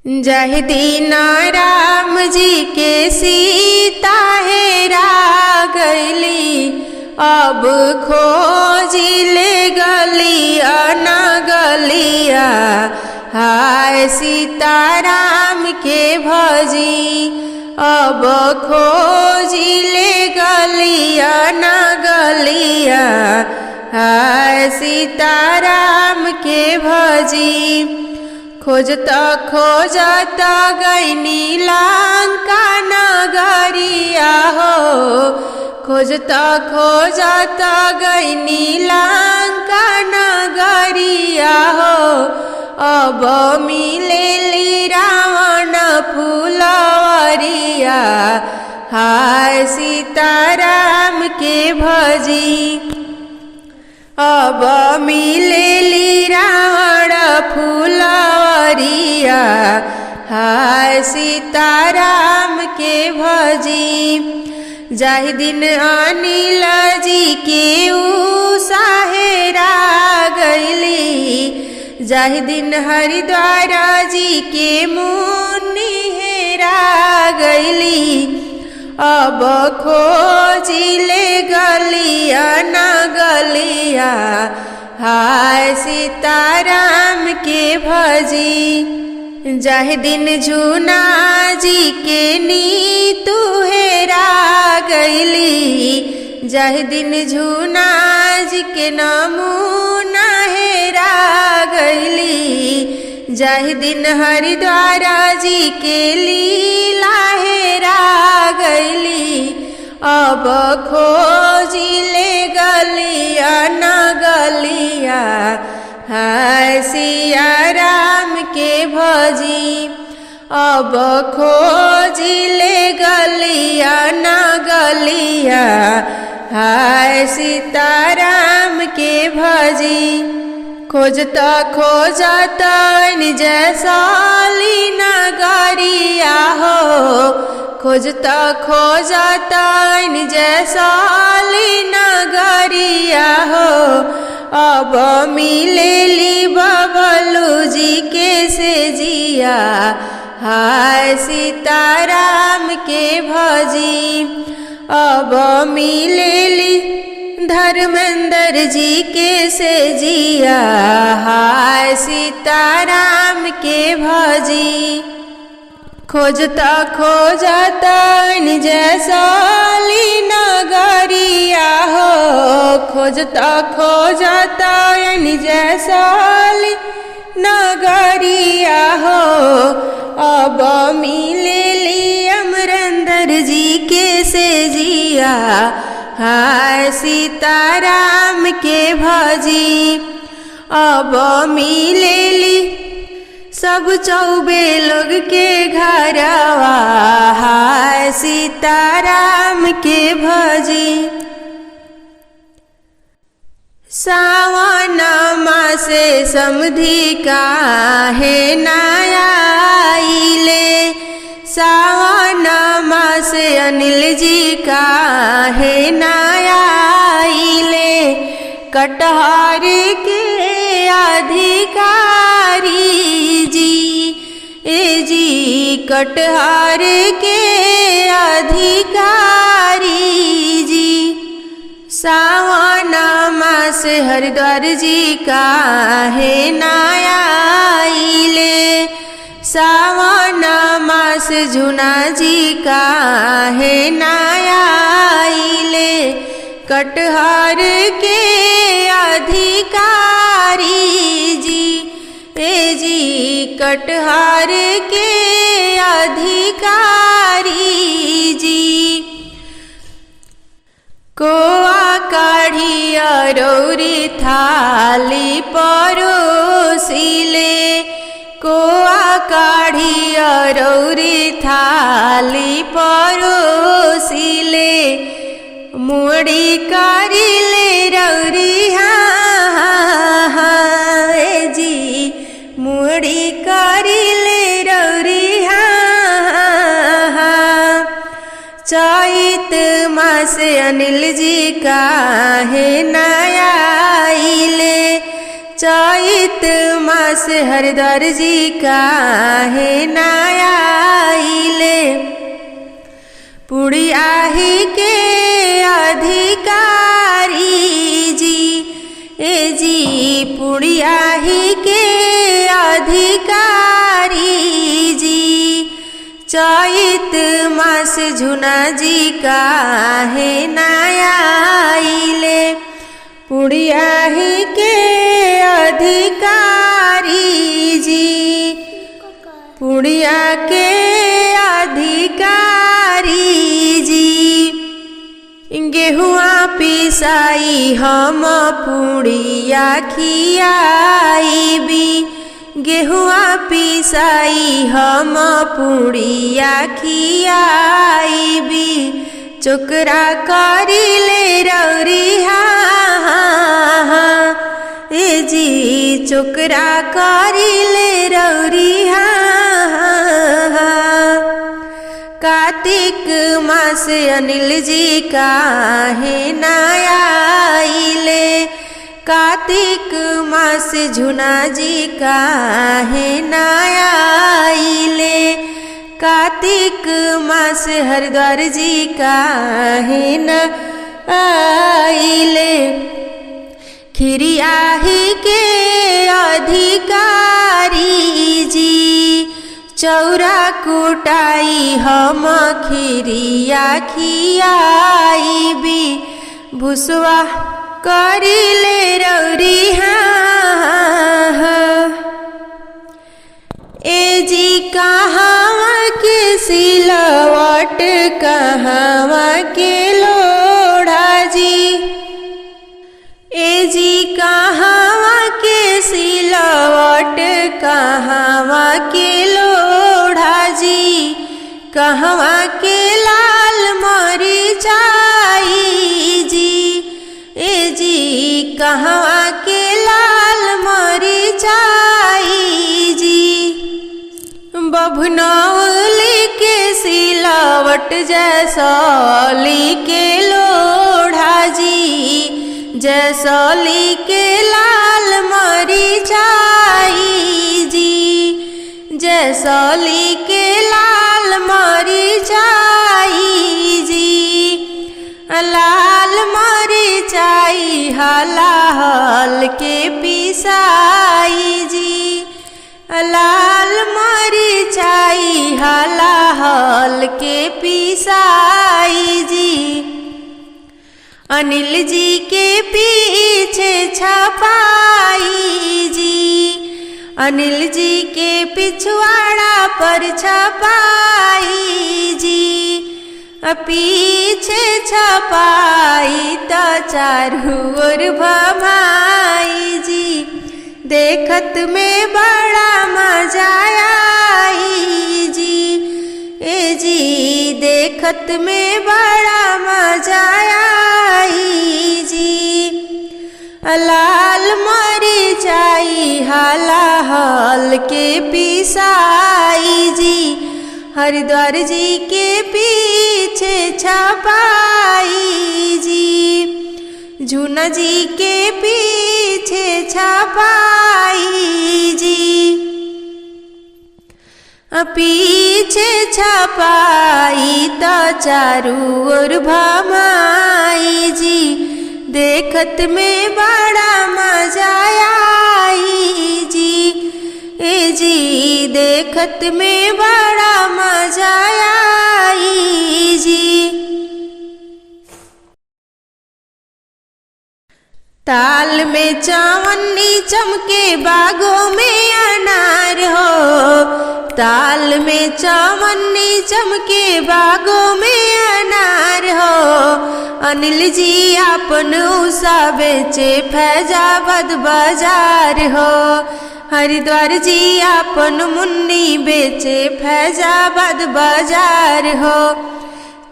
जहि दिन राम जी के सीता हेरा गईली, अब खोजिले गलिया न गलिया, हाय सीताराम के भजी। अब खोजिले गलिया न गलिया, हाय सीताराम के भजी। खोजता खोजता गईनी लंका नगरिया हो, खोजता खोजता गईनी लंका नगरिया हो, अब मिलेली रावण फुलवरिया, हाय सीताराम के भजी। अब मिलेली रावण फुलवरिया, हाय सीताराम के भजी। जाहि दिन अनिल जी के उषा हेरा गईली, जाहि दिन हरिद्वार जी के मुनि हेरा गईली, अब खोजिले गलिया न गलिया, हाय सीताराम के भजी। जाहि दिन झूना जी के नीतू हेरा गईली, जाहि दिन झूना जी के नमूना हेरा गईली, जाहि दिन हरिद्वार जी के लीला हेरा गईली, अब खोजिले गलिया न गलिया, हाय सिया राम के भजी। अब खोजिले गलिया न गलिया, हाय सीताराम के भजी। खोजता खोजता निज साली नगरिया हो, खोजता खोजता निज साली नगरिया हो, अब मिलेली बबलू जी के सेजिया, हाय सीताराम के भजी। अब मिलेली धर्मेंद्र जी के सेजिया, हाय सीताराम के भजी। खोजता खोजता निज साली नगरिया हो, खोजता खोजता निज साली नगरिया हो, अब मिलेली अमरेंद्र जी के सेजिया, हाय सीताराम के भजी। अब मिलेली सब चौबे लोग के घरवा, हाय सीताराम के भजी। सावन मासे समधि काहे नाया आइले, सावन मासे अनिल जी काहे नाया आइले, कटहर के अधिकारी जी, ए जी कटहर के अधिकारी जी। सावन मास हरिद्वार जी काहे नाया आइले, सावन मास झुना जी काहे नाया आइले, कटहर के अधिकारी जी, ए जी कटहर के अधिकारी जी। कोआ काढ़िया रौरी थाली परोसिले, कोआ काढ़िया रौरी थाली परोसिले, मुड़ी करिले रौरी हाँ जी, मुड़ी करिले रौरी हाँ। चैत मास अनिल जी काहे नाया आइले, चैत मास हरिद्वार जी काहे ना आइले। पुड़ियाही के अधिकारी जी, ए जी पुड़ियाही के अधिकारी जी, चैत मास झुना जी काहे ना आइले। पुड़ियाही के अधिकारी जी, पुड़िया के अधिकारी जी, गेहुआ पिसाई हम पुड़िया खियाइबी। गेहुआ पिसाई हम पुड़िया खियाइबी। चोकरा करिले रौरी ए जी, चोकरा करिले रौरी कार्तिक मास अनिल जी काहे ना आइले। कार्तिक मास झुना जी काहे ना आइले। कार्तिक मास हरिद्वार जी काहे ना आइले। खिरियाही के अधिकारी जी, चौरा कुटाई हम खिरिया खियाइबी। भुसवा करिले रौरी ए जी, कहवा के सिलवट कहवा के लोढ़ा जी, ए जी कहवा के सिलवट कहवा के लोढ़ा जी, कहवा के लाल मरिचाई जी, ए जी कहवा के लाल मरिचाई जी। बभनौली के सिलवट जैसौली के लोढ़ा जी, जैसौली के लाल मरिचाई जी, जैसौली के लाल मरिचाई जी। लाल मरिचाई हलाहल के पिसाई जी, लाल मरिचाई हलाहल के पिसाई जी। अनिल जी के पीछे छपाई जी, अनिल जी के पिछवाड़ा पर छपाई जी। पीछे छपाई तो चारू ओर भमाई जी, देखत में बड़ा मजा आई जी, ए जी देखत में बड़ा मजा आई जी। लाल मरिचाई हलाहल के पिसाई जी, हरिद्वार जी के पीछे छपाई जी, झुना जी के पीछे छपाई जी। पीछे छपाई तो चारू ओर भमाई जी, देखत में बड़ा मजा आई जी, ए जी देखत में बड़ा मजा आई जी। ताल में चावन्नी चमके बागों में अनार हो, ताल में चावन्नी चमके बागों में अनार हो। अनिल जी आपन उषा बेचे फैजाबाद बाजार हो, हरिद्वार जी आपन मुन्नी बेचे फैजाबाद बाजार हो।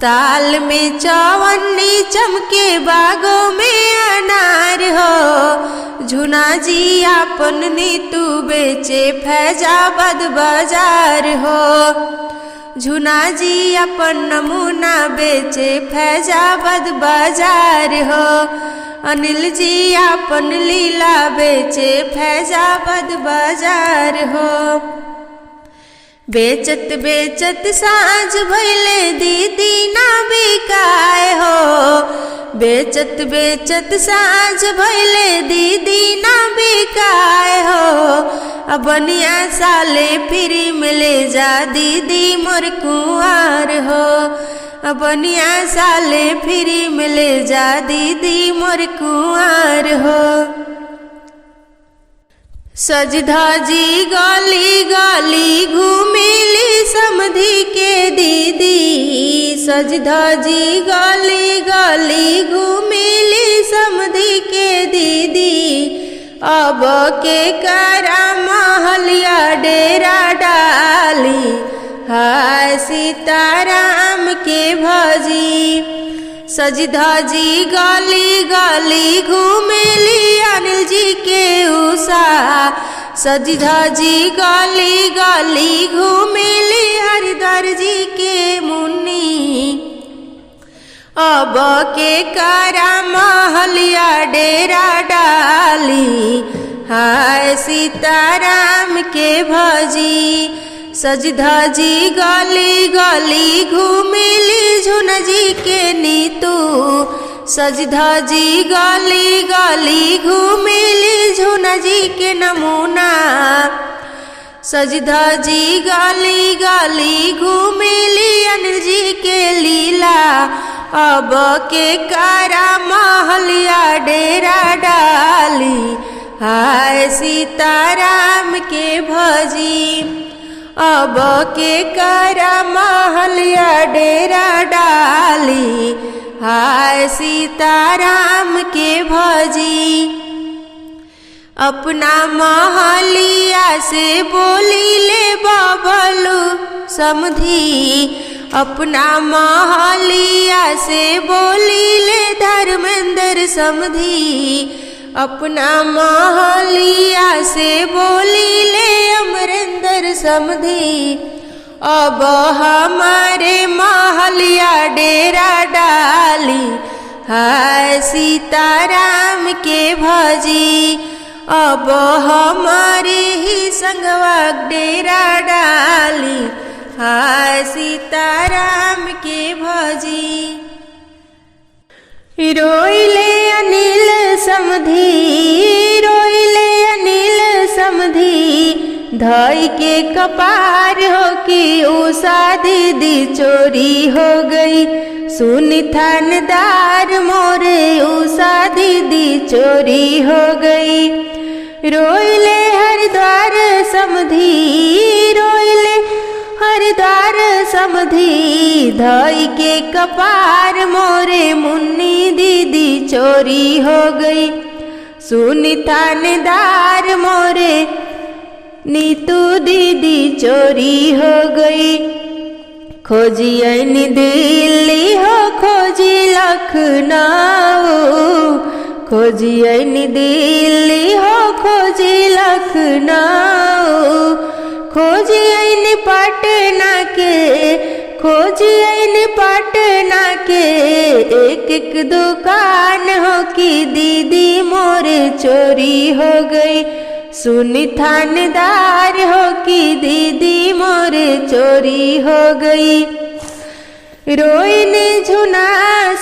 ताल में चावन्नी चमके बागों में अनार हो, झुना जी आपन नीतू बेचे फैजाबाद बाजार हो। झुना जी अपन नमूना बेचे फैजाबाद बाजार हो। अनिल जी अपन लीला बेचे फैजाबाद बाजार हो। बेचत बेचत साँझ भइले दीदी ना बिकाए हो। बेचत बेचत साँझ भइले दीदी ना बिकाए हो। अबनिया साले फ्री में ले जा दीदी मोर कुंवार हो। अबनिया साले फ्री में ले जा दीदी मोर कुंवार हो। सज धजी गली गली घूमिली समधी के दीदी। सज धजी गली गली घूमिली समधी के दीदी। अब के करा महलिया डेरा डाली हाय सीताराम के भजी। सज धजी गली गली घूमिली अनिल जी के उषा। सज धजी गली गली घूमिली हरिद्वार जी के मुन्नी। अब के करा महलिया डेरा डाली हाय सीताराम के भजी। सज धजी गली गली घूमिली झुना जी के नीतू। सज धजी गली गली घूमिली झुना जी के नमूना। सज धजी गली गली घूमिली अनिल जी के लीला। अब के करा महलिया डेरा डाली हाय सीताराम के भजी। अब के करा महलिया डेरा डाली हाय सीताराम के भजी। अपना महलिया से बोली ले बबलू समधी। अपना महलिया से बोली ले धर्मेंद्र समधी। अपना महलिया से बोली ले अमरेंद्र समधी। अब हमारे महलिया डेरा डाली हाय सीताराम के भजी। अब हमारे ही संगवा डेरा डाली हाय सीताराम के भजी। रोइले अनिल समधी रोइले अनिल समधी। धई के कपार हो कि उषा दीदी चोरी हो गई। सुनी थानेदार मोरे उषा दीदी चोरी हो गई। रोइले हरिद्वार समधी रोइले हरिद्वार समधी। धई के कपार मोरे मुन्नी दीदी चोरी हो गई। सुनी थानेदार मोरे नीतू दीदी चोरी हो गई। खोजी ऐनी दिल्ली हो खोजी लखनऊ। खोजी ऐनी दिल्ली हो खोजी लखनऊ। खोजी ऐनी पटना के खोजी ऐनी पटना के। एक एक दुकान हो कि दीदी मोरे चोरी हो गई। सुनी थानेदार हो कि दीदी मोरे चोरी हो गई। रोइनी झुना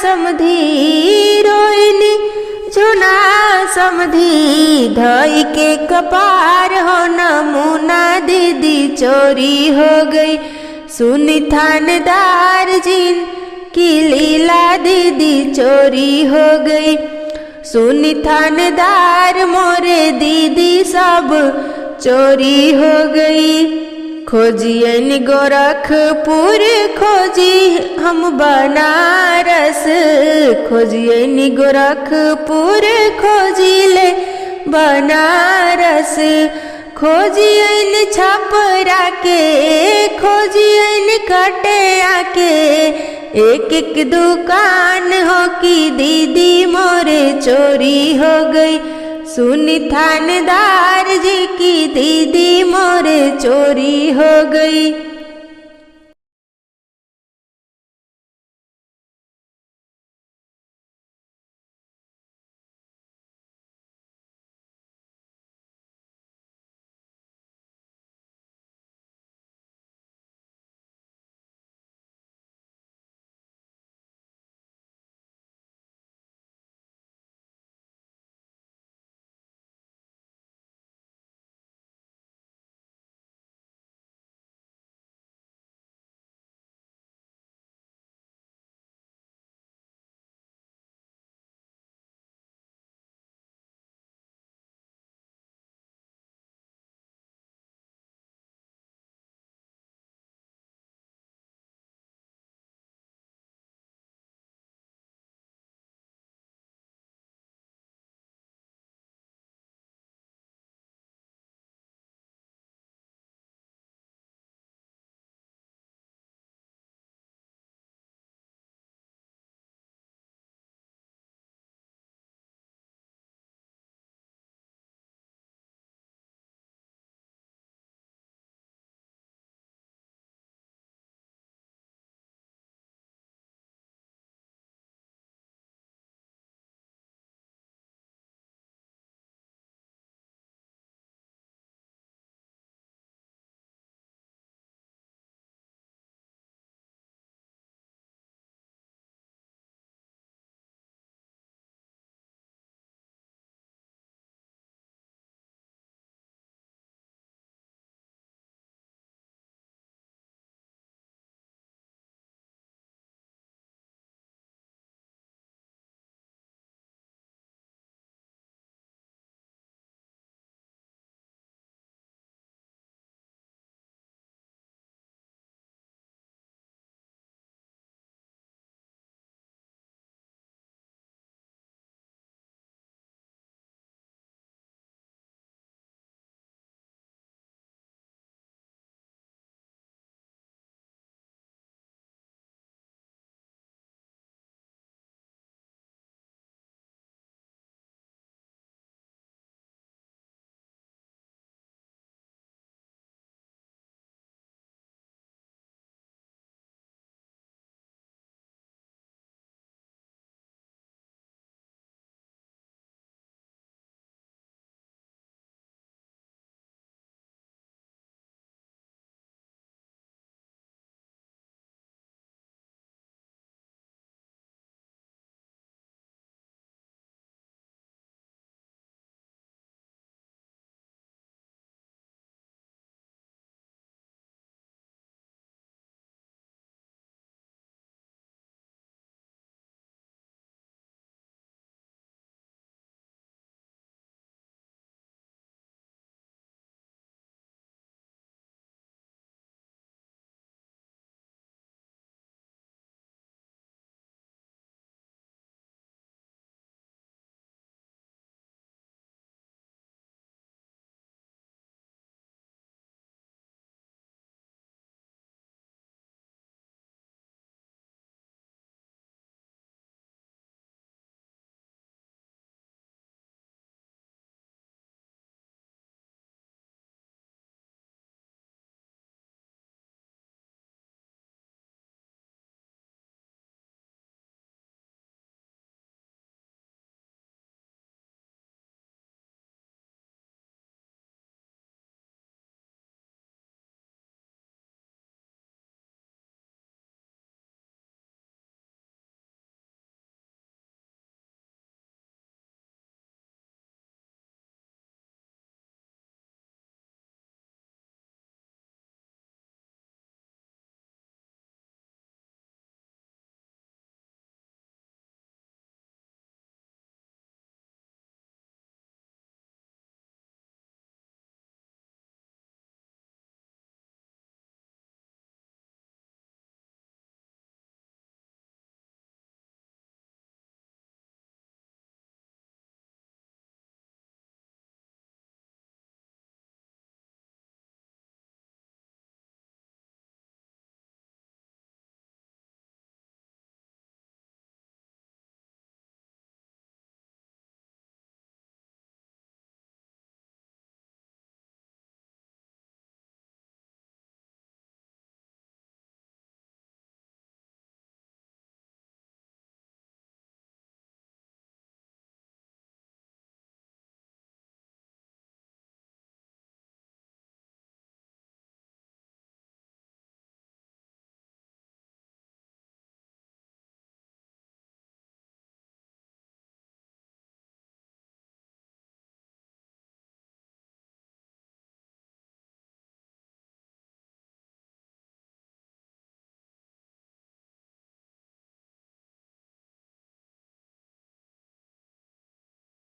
समधी रोइनी झुना समधी। धई के कपार हो नमूना दीदी चोरी हो गई। सुनी थानेदार जिन की लीला दीदी चोरी हो गई। सुनी थानेदार मोरे दीदी सब चोरी हो गई। खोजियन गोरखपुर खोजी हम बनारस। खोजियन गोरखपुर खोजी ले बनारस। खोजियन छपरा के खोजियन कटिया के। एक एक दुकान हो कि दीदी मोरे चोरी हो गई। सुनी थानेदार जी की दीदी मोरे चोरी हो गई।